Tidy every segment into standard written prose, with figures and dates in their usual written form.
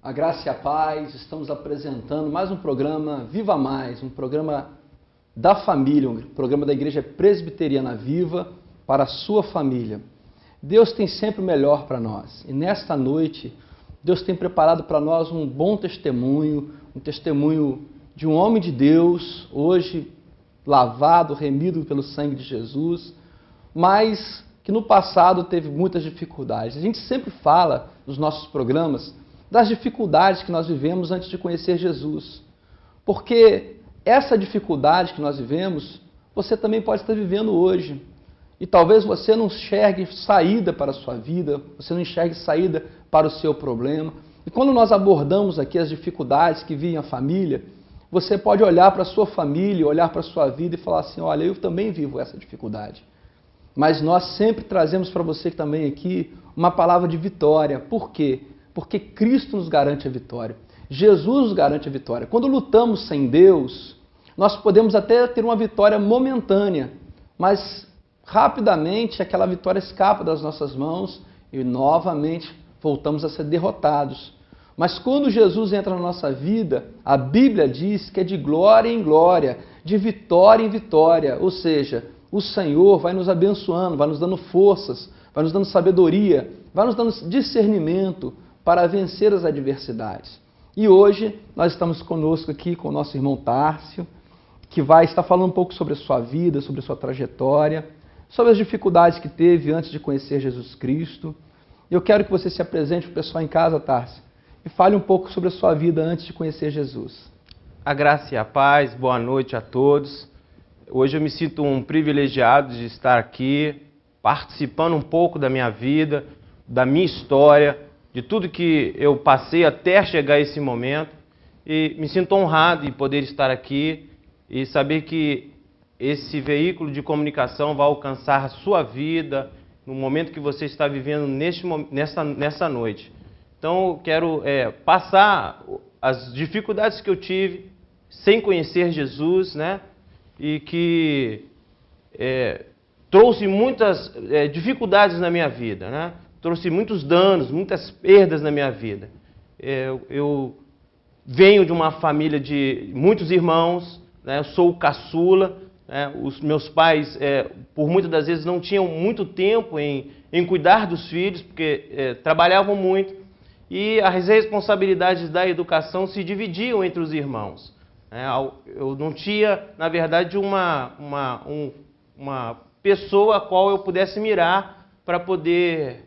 A graça e a paz, estamos apresentando mais um programa Viva Mais, um programa da família, um programa da Igreja Presbiteriana Viva para a sua família. Deus tem sempre o melhor para nós e nesta noite Deus tem preparado para nós um bom testemunho, um testemunho de um homem de Deus, hoje lavado, remido pelo sangue de Jesus, mas que no passado teve muitas dificuldades. A gente sempre fala nos nossos programas das dificuldades que nós vivemos antes de conhecer Jesus. Porque essa dificuldade que nós vivemos, você também pode estar vivendo hoje. E talvez você não enxergue saída para a sua vida, você não enxergue saída para o seu problema. E quando nós abordamos aqui as dificuldades que vivem a família, você pode olhar para a sua família, olhar para a sua vida e falar assim, olha, eu também vivo essa dificuldade. Mas nós sempre trazemos para você também aqui uma palavra de vitória. Por quê? Porque Cristo nos garante a vitória. Jesus nos garante a vitória. Quando lutamos sem Deus, nós podemos até ter uma vitória momentânea, mas rapidamente aquela vitória escapa das nossas mãos e novamente voltamos a ser derrotados. Mas quando Jesus entra na nossa vida, a Bíblia diz que é de glória em glória, de vitória em vitória, ou seja, o Senhor vai nos abençoando, vai nos dando forças, vai nos dando sabedoria, vai nos dando discernimento para vencer as adversidades. E hoje nós estamos conosco aqui com o nosso irmão Tárcio, que vai estar falando um pouco sobre a sua vida, sobre a sua trajetória, sobre as dificuldades que teve antes de conhecer Jesus Cristo. Eu quero que você se apresente para o pessoal em casa, Tárcio, e fale um pouco sobre a sua vida antes de conhecer Jesus. A graça e a paz, boa noite a todos. Hoje eu me sinto um privilegiado de estar aqui, participando um pouco da minha vida, da minha história, de tudo que eu passei até chegar a esse momento. E me sinto honrado em poder estar aqui e saber que esse veículo de comunicação vai alcançar a sua vida no momento que você está vivendo nessa noite. Então eu quero passar as dificuldades que eu tive sem conhecer Jesus, né? E que trouxe muitas dificuldades na minha vida, né? Trouxe muitos danos, muitas perdas na minha vida. Eu venho de uma família de muitos irmãos, né? Eu sou o caçula, né? Os meus pais, por muitas das vezes, não tinham muito tempo em cuidar dos filhos, porque trabalhavam muito, e as responsabilidades da educação se dividiam entre os irmãos. Eu não tinha, na verdade, uma pessoa a qual eu pudesse mirar para poder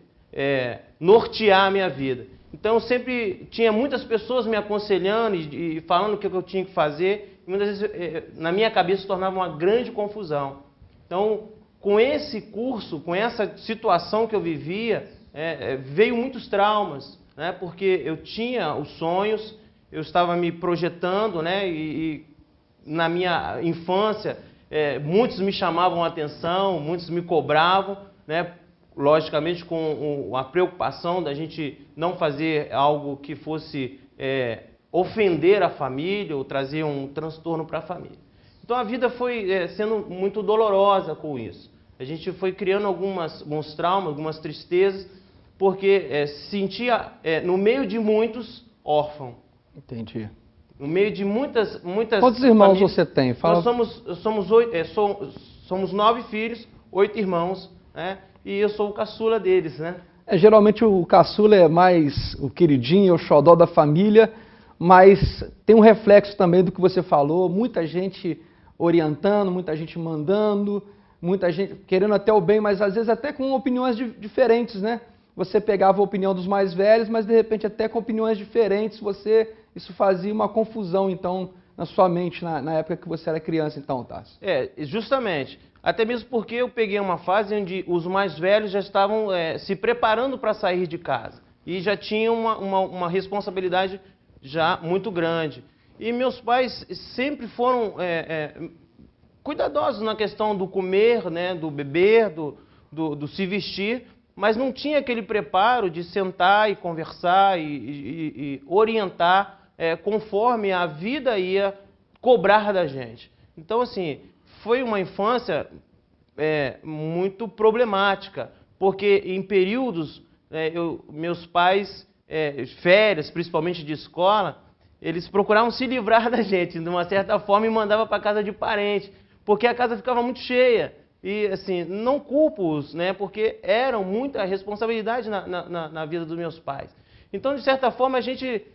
nortear a minha vida. Então, eu sempre tinha muitas pessoas me aconselhando e falando o que eu tinha que fazer, e muitas vezes na minha cabeça se tornava uma grande confusão. Então, com esse curso, com essa situação que eu vivia, veio muitos traumas, né? Porque eu tinha os sonhos, eu estava me projetando, né? E na minha infância, muitos me chamavam a atenção, muitos me cobravam, né? Logicamente com a preocupação da gente não fazer algo que fosse ofender a família ou trazer um transtorno para a família. Então a vida foi sendo muito dolorosa com isso. A gente foi criando alguns traumas, algumas tristezas, porque se sentia no meio de muitos órfãos. Entendi. No meio de muitas Quantos irmãos famílias. você tem? Fala... Nós somos 9 filhos, 8 irmãos, né? E eu sou o caçula deles, né? Geralmente o caçula é mais o queridinho, o xodó da família, mas tem um reflexo também do que você falou, muita gente orientando, muita gente mandando, muita gente querendo até o bem, mas às vezes até com opiniões diferentes, né? Você pegava a opinião dos mais velhos, mas de repente até com opiniões diferentes, isso fazia uma confusão, então, na sua mente, na época que você era criança, então, Tárcio. Justamente. Até mesmo porque eu peguei uma fase onde os mais velhos já estavam se preparando para sair de casa e já tinham uma responsabilidade já muito grande. E meus pais sempre foram cuidadosos na questão do comer, né, do beber, do se vestir, mas não tinha aquele preparo de sentar e conversar e orientar conforme a vida ia cobrar da gente. Então, assim, foi uma infância muito problemática, porque em períodos meus pais férias, principalmente de escola, eles procuravam se livrar da gente, de uma certa forma, e mandavam para casa de parente, porque a casa ficava muito cheia. E, assim, não culpo-os, né, porque eram muita responsabilidade na vida dos meus pais. Então, de certa forma, a gente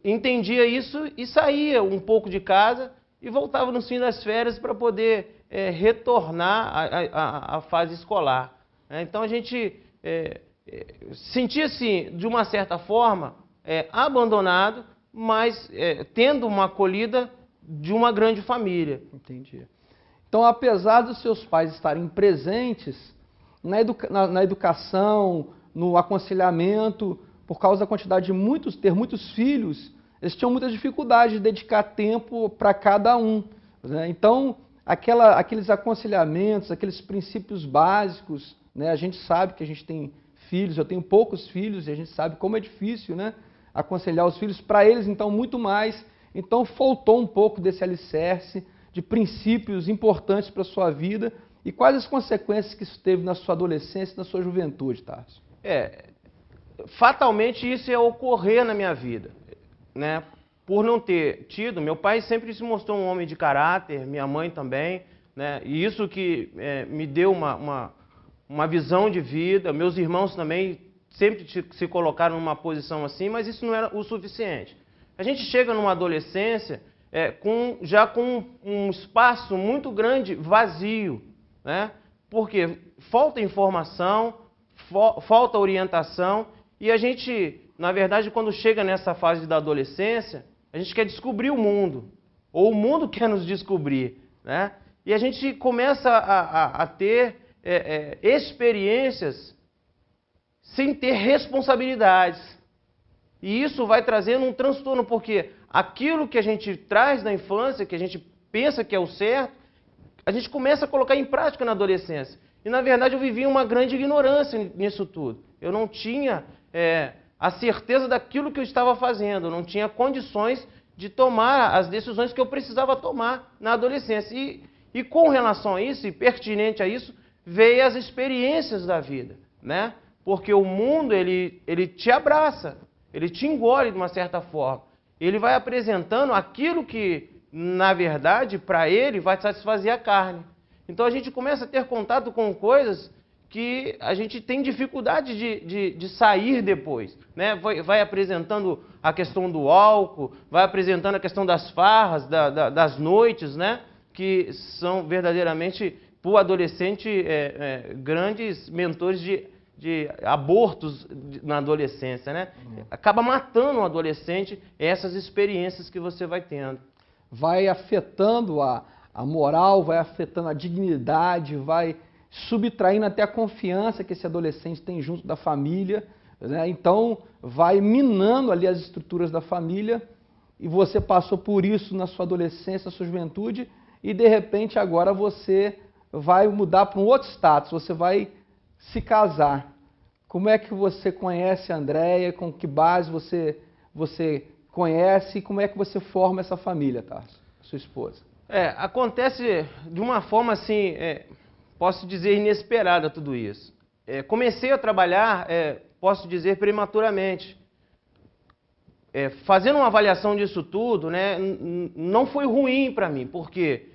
entendia isso e saía um pouco de casa e voltava no fim das férias para poder retornar à fase escolar. Então, a gente sentia-se, de uma certa forma, abandonado, mas tendo uma acolhida de uma grande família. Entendi. Então, apesar dos seus pais estarem presentes na educação, no aconselhamento, por causa da quantidade de ter muitos filhos, eles tinham muita dificuldade de dedicar tempo para cada um, né? Então, aqueles aconselhamentos, aqueles princípios básicos, né? A gente sabe que a gente tem filhos, eu tenho poucos filhos, e a gente sabe como é difícil, né, aconselhar os filhos. Para eles, então, muito mais. Então, faltou um pouco desse alicerce de princípios importantes para a sua vida. E quais as consequências que isso teve na sua adolescência e na sua juventude, Tarso? Fatalmente isso ia ocorrer na minha vida, né? Por não ter tido, meu pai sempre se mostrou um homem de caráter, minha mãe também, né? E isso que me deu uma visão de vida. Meus irmãos também sempre se colocaram numa posição assim, mas isso não era o suficiente. A gente chega numa adolescência já com um espaço muito grande vazio, né? Porque falta informação, falta orientação, e a gente, na verdade, quando chega nessa fase da adolescência, a gente quer descobrir o mundo, ou o mundo quer nos descobrir, né? E a gente começa a ter experiências sem ter responsabilidades. E isso vai trazendo um transtorno, porque aquilo que a gente traz da infância, que a gente pensa que é o certo, a gente começa a colocar em prática na adolescência. E, na verdade, eu vivia uma grande ignorância nisso tudo. Eu não tinha a certeza daquilo que eu estava fazendo, eu não tinha condições de tomar as decisões que eu precisava tomar na adolescência. E com relação a isso, e pertinente a isso, veio as experiências da vida, né? Porque o mundo, ele te abraça, ele te engole de uma certa forma. Ele vai apresentando aquilo que, na verdade, para ele, vai satisfazer a carne. Então a gente começa a ter contato com coisas que a gente tem dificuldade de sair depois, né? Vai apresentando a questão do álcool, vai apresentando a questão das farras, das noites, né? Que são verdadeiramente, para o adolescente, grandes mentores de abortos na adolescência, né? Acaba matando o adolescente essas experiências que você vai tendo. Vai afetando a moral, vai afetando a dignidade, vai subtraindo até a confiança que esse adolescente tem junto da família, né? Então, vai minando ali as estruturas da família, e você passou por isso na sua adolescência, na sua juventude, e de repente agora você vai mudar para um outro status, você vai se casar. Como é que você conhece a Andréia, com que base você conhece, e como é que você forma essa família, Tarso, sua esposa? Acontece de uma forma assim, posso dizer, inesperada tudo isso. Comecei a trabalhar, posso dizer, prematuramente. Fazendo uma avaliação disso tudo, né, não foi ruim para mim, porque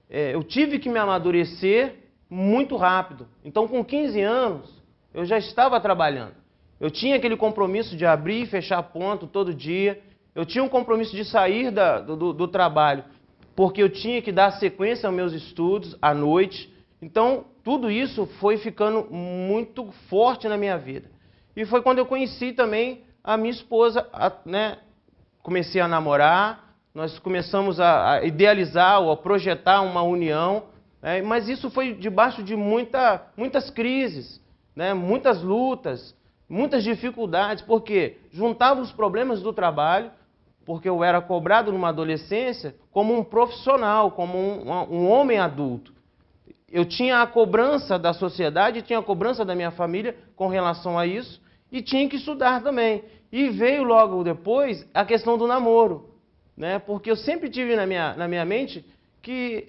eu tive que me amadurecer muito rápido. Então, com 15 anos, eu já estava trabalhando. Eu tinha aquele compromisso de abrir e fechar ponto todo dia. Eu tinha um compromisso de sair do trabalho, porque eu tinha que dar sequência aos meus estudos à noite. Então, tudo isso foi ficando muito forte na minha vida. E foi quando eu conheci também a minha esposa, né? Comecei a namorar, nós começamos a idealizar ou a projetar uma união, né? Mas isso foi debaixo de muitas crises, né? Muitas lutas, muitas dificuldades, porque juntava os problemas do trabalho, porque eu era cobrado numa adolescência como um profissional, como um homem adulto. Eu tinha a cobrança da sociedade, tinha a cobrança da minha família com relação a isso, e tinha que estudar também. E veio logo depois a questão do namoro, né? Porque eu sempre tive na minha mente que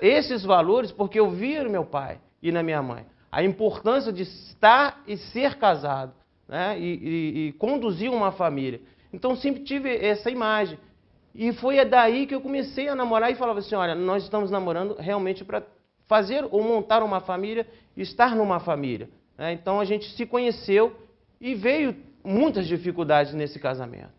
esses valores, porque eu via no meu pai e na minha mãe, a importância de estar e ser casado, né? E conduzir uma família. Então sempre tive essa imagem. E foi daí que eu comecei a namorar e falava assim, olha, nós estamos namorando realmente para fazer ou montar uma família e estar numa família, né? Então a gente se conheceu e veio muitas dificuldades nesse casamento,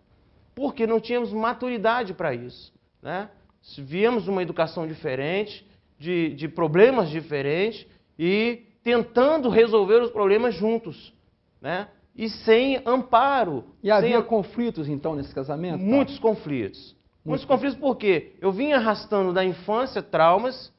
porque não tínhamos maturidade para isso, né? Viemos uma educação diferente, de problemas diferentes e tentando resolver os problemas juntos, né? E sem amparo. E havia conflitos, então, nesse casamento? Muitos conflitos. Muitos conflitos porque eu vim arrastando da infância traumas,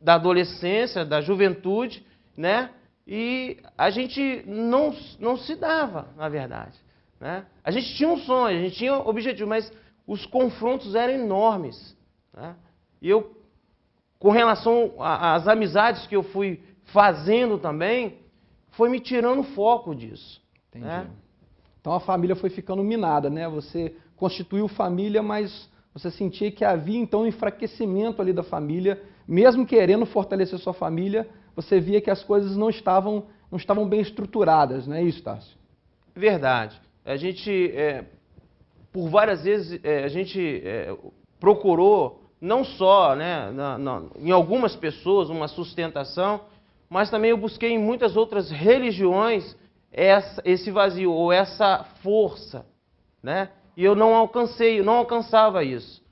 da adolescência, da juventude, né? E a gente não se dava, na verdade, né? A gente tinha um sonho, a gente tinha um objetivo, mas os confrontos eram enormes, né? E eu, com relação às amizades que eu fui fazendo também, foi me tirando o foco disso. Entendi. Né? Então a família foi ficando minada, né? Você constituiu família, mas você sentia que havia então um enfraquecimento ali da família, mesmo querendo fortalecer sua família, você via que as coisas não estavam bem estruturadas, não é isso, Tássio? Verdade. A gente, por várias vezes, a gente procurou, não só, né, em algumas pessoas, uma sustentação, mas também eu busquei em muitas outras religiões esse vazio, ou essa força, né? E eu não alcançava isso.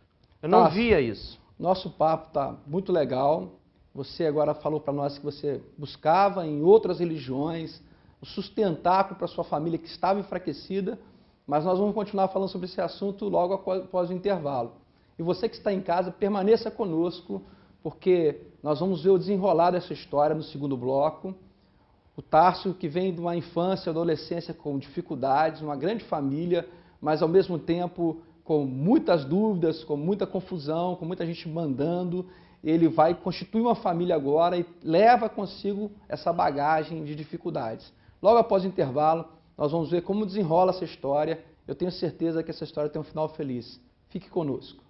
Eu não via isso. Nosso papo está muito legal. Você agora falou para nós que você buscava em outras religiões o sustentáculo para sua família que estava enfraquecida, mas nós vamos continuar falando sobre esse assunto logo após o intervalo. E você que está em casa, permaneça conosco, porque nós vamos ver o desenrolar dessa história no segundo bloco. O Tássio, que vem de uma infância e adolescência com dificuldades, uma grande família, mas ao mesmo tempo com muitas dúvidas, com muita confusão, com muita gente mandando, ele vai constituir uma família agora e leva consigo essa bagagem de dificuldades. Logo após o intervalo, nós vamos ver como desenrola essa história. Eu tenho certeza que essa história tem um final feliz. Fique conosco.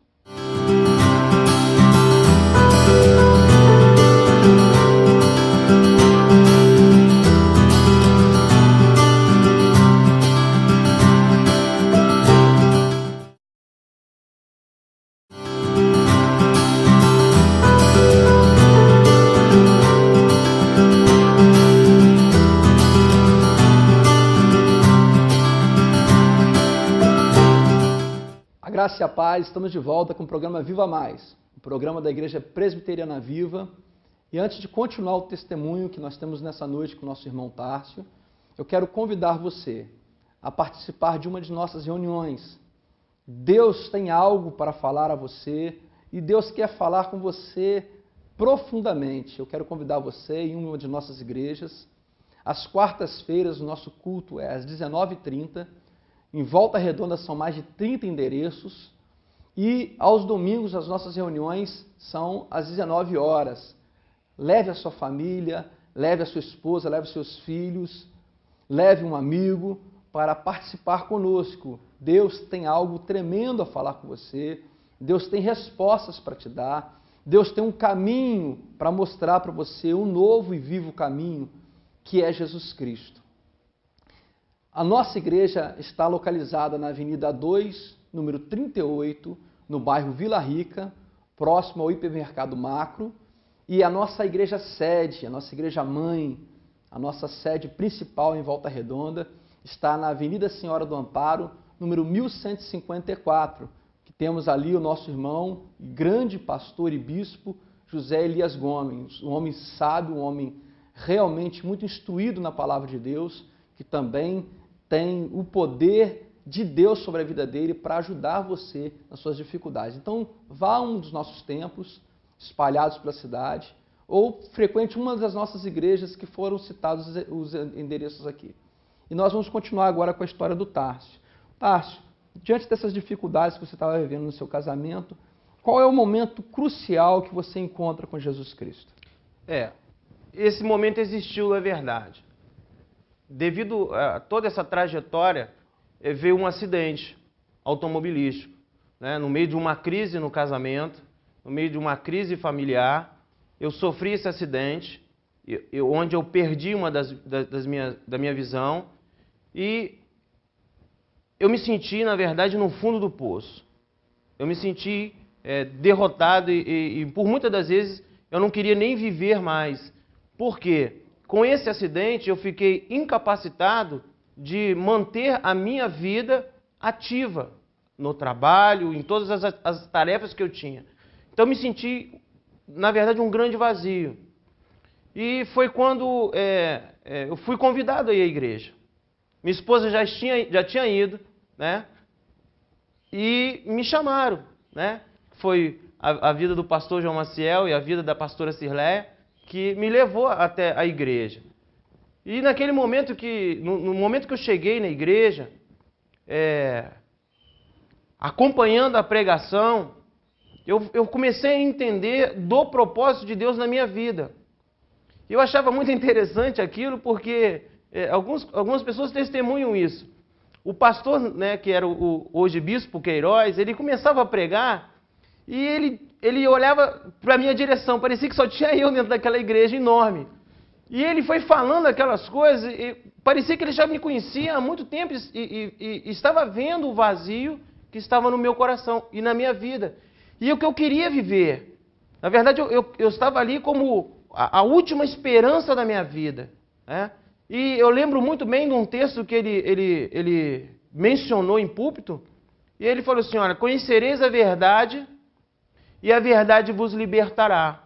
Graça e a paz, estamos de volta com o programa Viva Mais, o programa da Igreja Presbiteriana Viva. E antes de continuar o testemunho que nós temos nessa noite com o nosso irmão Tássio, eu quero convidar você a participar de uma de nossas reuniões. Deus tem algo para falar a você e Deus quer falar com você profundamente. Eu quero convidar você em uma de nossas igrejas. Às quartas-feiras, o nosso culto é às 19h30. Em Volta Redonda são mais de 30 endereços e aos domingos as nossas reuniões são às 19 horas. Leve a sua família, leve a sua esposa, leve os seus filhos, leve um amigo para participar conosco. Deus tem algo tremendo a falar com você, Deus tem respostas para te dar, Deus tem um caminho para mostrar para você, um novo e vivo caminho, que é Jesus Cristo. A nossa igreja está localizada na Avenida 2, número 38, no bairro Vila Rica, próximo ao hipermercado Macro. E a nossa igreja sede, a nossa igreja mãe, a nossa sede principal em Volta Redonda, está na Avenida Senhora do Amparo, número 1154, que temos ali o nosso irmão, grande pastor e bispo, José Elias Gomes, um homem sábio, um homem realmente muito instruído na palavra de Deus, que também tem o poder de Deus sobre a vida dele para ajudar você nas suas dificuldades. Então, vá a um dos nossos templos, espalhados pela cidade, ou frequente uma das nossas igrejas que foram citados os endereços aqui. E nós vamos continuar agora com a história do Tássio. Tássio, diante dessas dificuldades que você estava vivendo no seu casamento, qual é o momento crucial que você encontra com Jesus Cristo? Esse momento existiu, é verdade. Devido a toda essa trajetória, veio um acidente automobilístico, né? No meio de uma crise no casamento, no meio de uma crise familiar, eu sofri esse acidente, onde eu perdi uma da minha visão, e eu me senti, na verdade, no fundo do poço. Eu me senti derrotado e por muitas das vezes eu não queria nem viver mais. Por quê? Com esse acidente eu fiquei incapacitado de manter a minha vida ativa no trabalho, em todas as tarefas que eu tinha. Então eu me senti, na verdade, um grande vazio. E foi quando eu fui convidado a ir à igreja. Minha esposa já tinha ido, né? E me chamaram, né? Foi a vida do pastor João Maciel e a vida da pastora Cirleia que me levou até a igreja. E naquele momento no momento que eu cheguei na igreja, acompanhando a pregação, eu comecei a entender do propósito de Deus na minha vida. Eu achava muito interessante aquilo porque algumas pessoas testemunham isso. O pastor, né, que era hoje bispo Queiroz, ele começava a pregar e ele olhava para a minha direção, parecia que só tinha eu dentro daquela igreja enorme. E ele foi falando aquelas coisas, e parecia que ele já me conhecia há muito tempo e estava vendo o vazio que estava no meu coração e na minha vida. E o que eu queria viver. Na verdade, eu estava ali como a última esperança da minha vida, né? E eu lembro muito bem de um texto que ele mencionou em púlpito, e ele falou assim, olha, conhecereis a verdade e a verdade vos libertará.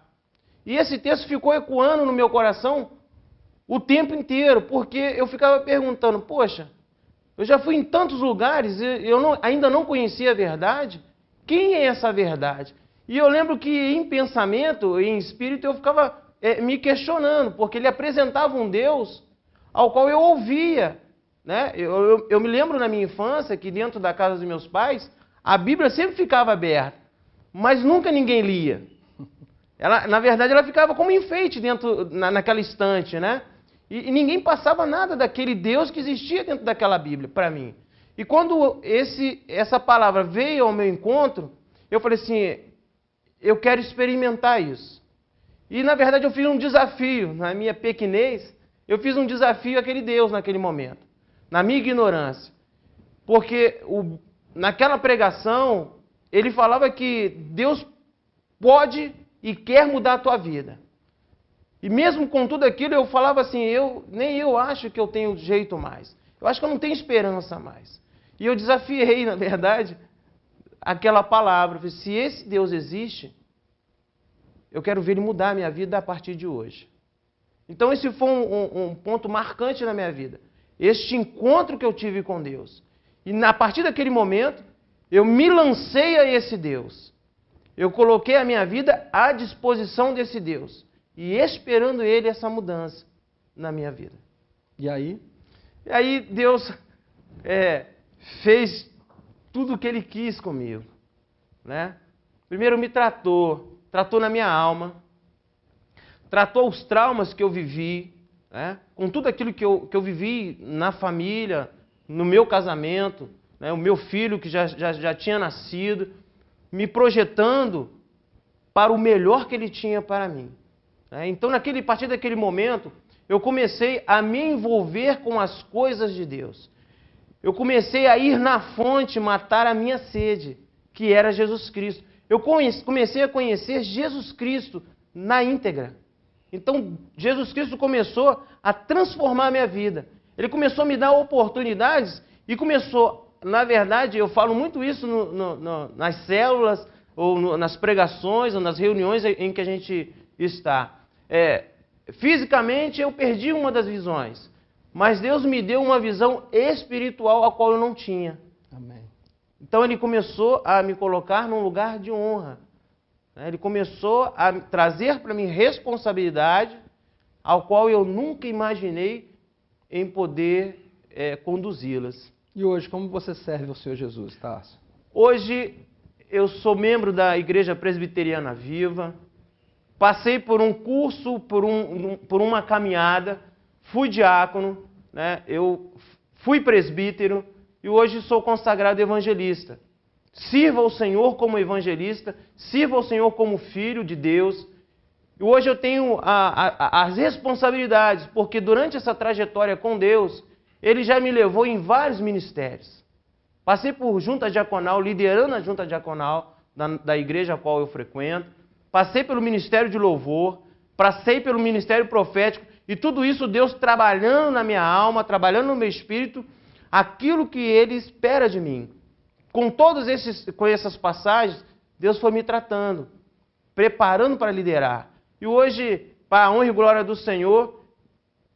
E esse texto ficou ecoando no meu coração o tempo inteiro, porque eu ficava perguntando, poxa, eu já fui em tantos lugares, ainda não conhecia a verdade, quem é essa verdade? E eu lembro que em pensamento, em espírito, eu ficava me questionando, porque ele apresentava um Deus ao qual eu ouvia, né? Eu me lembro na minha infância que dentro da casa dos meus pais, a Bíblia sempre ficava aberta, mas nunca ninguém lia. Na verdade, ela ficava como enfeite naquela estante, né? E ninguém passava nada daquele Deus que existia dentro daquela Bíblia para mim. E quando essa palavra veio ao meu encontro, eu falei assim, eu quero experimentar isso. E na verdade eu fiz um desafio, na minha pequenez, eu fiz um desafio àquele Deus naquele momento, na minha ignorância. Porque naquela pregação, ele falava que Deus pode e quer mudar a tua vida. E mesmo com tudo aquilo, eu falava assim, nem eu acho que eu tenho jeito mais. Eu acho que eu não tenho esperança mais. E eu desafiei, na verdade, aquela palavra. Eu falei, se esse Deus existe, eu quero ver ele mudar a minha vida a partir de hoje. Então esse foi um ponto marcante na minha vida. Este encontro que eu tive com Deus. E a partir daquele momento, eu me lancei a esse Deus. Eu coloquei a minha vida à disposição desse Deus. E esperando Ele essa mudança na minha vida. E aí? E aí Deus fez tudo o que Ele quis comigo, né? Primeiro me tratou na minha alma, tratou os traumas que eu vivi, né? Com tudo aquilo que eu vivi na família, no meu casamento, né? O meu filho que já tinha nascido, me projetando para o melhor que Ele tinha para mim. Então, a partir daquele momento, eu comecei a me envolver com as coisas de Deus. Eu comecei a ir na fonte matar a minha sede, que era Jesus Cristo. Eu comecei a conhecer Jesus Cristo na íntegra. Então, Jesus Cristo começou a transformar a minha vida. Ele começou a me dar oportunidades e começou, na verdade, eu falo muito isso nas células, ou nas pregações, ou nas reuniões em que a gente está. Fisicamente eu perdi uma das visões, mas Deus me deu uma visão espiritual a qual eu não tinha. Amém. Então Ele começou a me colocar num lugar de honra. Ele começou a trazer para mim responsabilidade ao qual eu nunca imaginei em poder conduzi-las. E hoje, como você serve ao Senhor Jesus, Tarso? Hoje eu sou membro da Igreja Presbiteriana Viva. Passei por um curso, por uma caminhada, fui diácono, né? Eu fui presbítero e hoje sou consagrado evangelista. Sirva ao Senhor como evangelista, sirva ao Senhor como filho de Deus. E hoje eu tenho as responsabilidades, porque durante essa trajetória com Deus, Ele já me levou em vários ministérios. Passei por junta diaconal, liderando a junta diaconal da igreja a qual eu frequento. Passei pelo ministério de louvor, passei pelo ministério profético, e tudo isso Deus trabalhando na minha alma, trabalhando no meu espírito, aquilo que Ele espera de mim. Com essas passagens, Deus foi me tratando, preparando para liderar. E hoje, para a honra e glória do Senhor,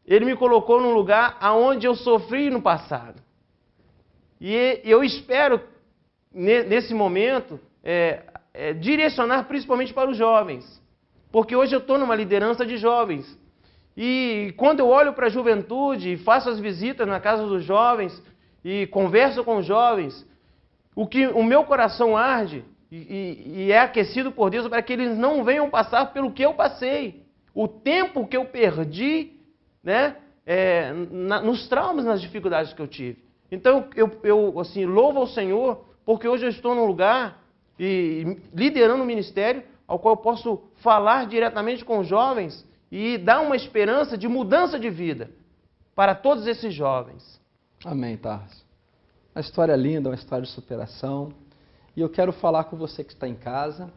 Ele me colocou num lugar onde eu sofri no passado. E eu espero, nesse momento, direcionar principalmente para os jovens. Porque hoje eu estou numa liderança de jovens. E quando eu olho para a juventude e faço as visitas na casa dos jovens e converso com os jovens, o meu coração arde e é aquecido por Deus para que eles não venham passar pelo que eu passei. O tempo que eu perdi, né, nos traumas, nas dificuldades que eu tive. Então eu assim, louvo ao Senhor porque hoje eu estou num lugar e liderando um ministério ao qual eu posso falar diretamente com os jovens e dar uma esperança de mudança de vida para todos esses jovens. Amém, Tarso. Uma história linda, uma história de superação. E eu quero falar com você que está em casa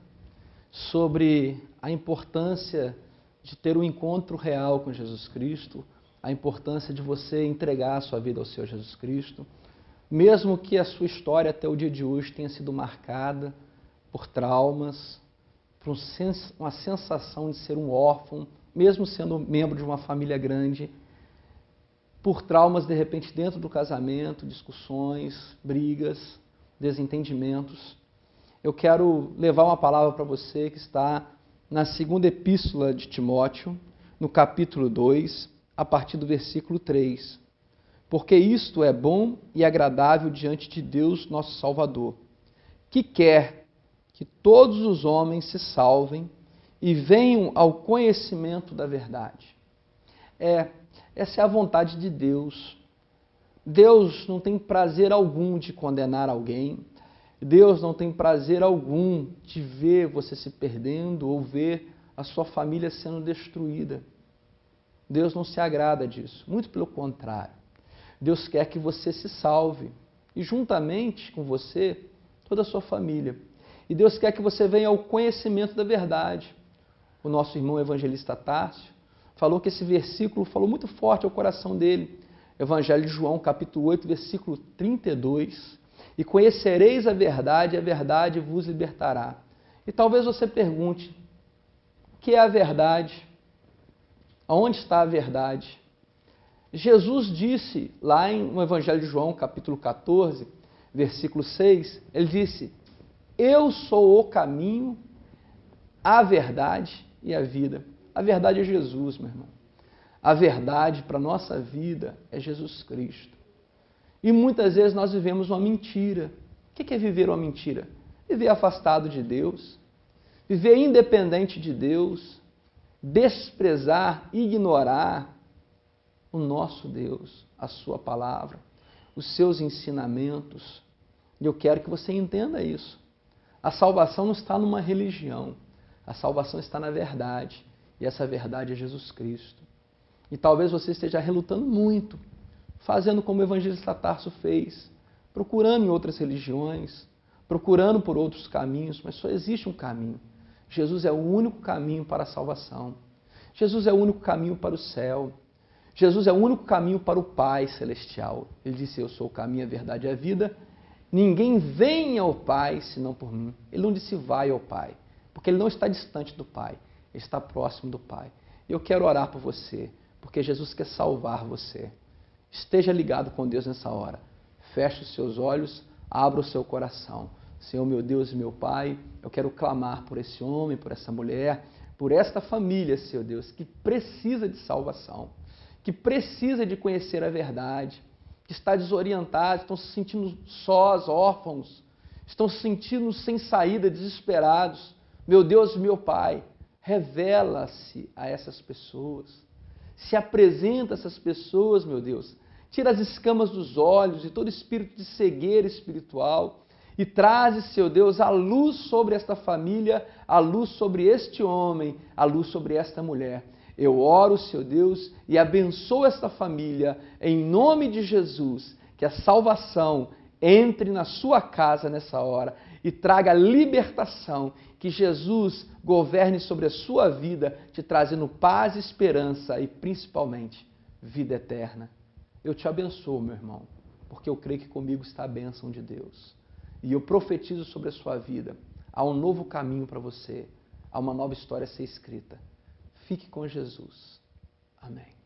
sobre a importância de ter um encontro real com Jesus Cristo, a importância de você entregar a sua vida ao Senhor Jesus Cristo, mesmo que a sua história até o dia de hoje tenha sido marcada por traumas, por uma sensação de ser um órfão, mesmo sendo membro de uma família grande, por traumas, de repente, dentro do casamento, discussões, brigas, desentendimentos. Eu quero levar uma palavra para você que está na segunda epístola de Timóteo, no capítulo 2, a partir do versículo 3. Porque isto é bom e agradável diante de Deus, nosso Salvador, que quer que todos os homens se salvem e venham ao conhecimento da verdade. Essa é a vontade de Deus. Deus não tem prazer algum de condenar alguém. Deus não tem prazer algum de ver você se perdendo ou ver a sua família sendo destruída. Deus não se agrada disso. Muito pelo contrário. Deus quer que você se salve e juntamente com você, toda a sua família. E Deus quer que você venha ao conhecimento da verdade. O nosso irmão evangelista Tarso falou que esse versículo falou muito forte ao coração dele. Evangelho de João, capítulo 8, versículo 32. E conhecereis a verdade vos libertará. E talvez você pergunte, o que é a verdade? Aonde está a verdade? Jesus disse lá no Evangelho de João, capítulo 14, versículo 6, ele disse, eu sou o caminho, a verdade e a vida. A verdade é Jesus, meu irmão. A verdade para a nossa vida é Jesus Cristo. E muitas vezes nós vivemos uma mentira. O que é viver uma mentira? Viver afastado de Deus, viver independente de Deus, desprezar, ignorar o nosso Deus, a sua palavra, os seus ensinamentos. E eu quero que você entenda isso. A salvação não está numa religião, a salvação está na verdade, e essa verdade é Jesus Cristo. E talvez você esteja relutando muito, fazendo como o evangelista Tarso fez, procurando em outras religiões, procurando por outros caminhos, mas só existe um caminho. Jesus é o único caminho para a salvação. Jesus é o único caminho para o céu. Jesus é o único caminho para o Pai Celestial. Ele disse, eu sou o caminho, a verdade e a vida. Ninguém vem ao Pai senão por mim. Ele não disse vai ao Pai, porque ele não está distante do Pai, ele está próximo do Pai. Eu quero orar por você, porque Jesus quer salvar você. Esteja ligado com Deus nessa hora. Feche os seus olhos, abra o seu coração. Senhor, meu Deus e meu Pai, eu quero clamar por esse homem, por essa mulher, por esta família, Senhor Deus, que precisa de salvação, que precisa de conhecer a verdade, que está desorientado, estão se sentindo sós, órfãos, estão se sentindo sem saída, desesperados. Meu Deus e meu Pai, revela-se a essas pessoas. Se apresenta a essas pessoas, meu Deus. Tira as escamas dos olhos e todo espírito de cegueira espiritual e traz, Senhor Deus, a luz sobre esta família, a luz sobre este homem, a luz sobre esta mulher. Eu oro, Senhor Deus, e abençoo esta família em nome de Jesus, que a salvação entre na sua casa nessa hora e traga libertação, que Jesus governe sobre a sua vida, te trazendo paz, esperança e principalmente vida eterna. Eu te abençoo, meu irmão, porque eu creio que comigo está a bênção de Deus. E eu profetizo sobre a sua vida. Há um novo caminho para você. Há uma nova história a ser escrita. Fique com Jesus. Amém.